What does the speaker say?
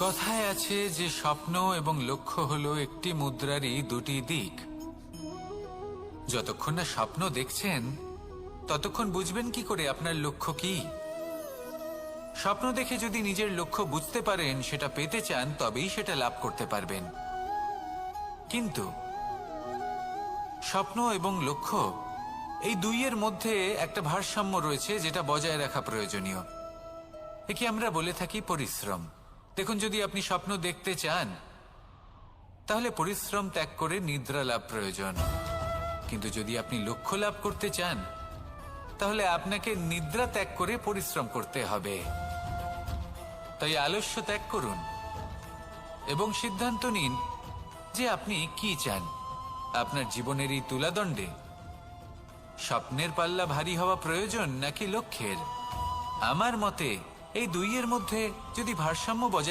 কথায় আছে যে স্বপ্ন এবং লক্ষ্য হলো একটি মুদ্রারই দুটি দিক। যতক্ষণ না স্বপ্ন দেখছেন ততক্ষণ বুঝবেন কি করে আপনার লক্ষ্য কি। স্বপ্ন দেখে যদি নিজের লক্ষ্য বুঝতে পারেন, সেটা পেতে চান, তবেই সেটা লাভ করতে পারবেন। কিন্তু স্বপ্ন এবং লক্ষ্য এই দুইয়ের মধ্যে একটা ভারসাম্য রয়েছে, যেটা বজায় রাখা প্রয়োজনীয়। একে আমরা বলে থাকি পরিশ্রম। দেখুন, যদি আপনি স্বপ্ন দেখতে চান তাহলে পরিশ্রম ত্যাগ করে নিদ্রা লাভ প্রয়োজন। কিন্তু যদি আপনি লক্ষ্য লাভ করতে চান তাহলে আপনাকে নিদ্রা ত্যাগ করে পরিশ্রম করতে হবে। তাই আলস্য ত্যাগ করুন এবং সিদ্ধান্ত নিন যে আপনি কি চান। আপনার জীবনের এই তুলাদণ্ডে স্বপ্নের পাল্লা ভারী হওয়া প্রয়োজন নাকি লক্ষ্যের? আমার মতে এই দুইয়ের মধ্যে যদি ভারসাম্য বজায়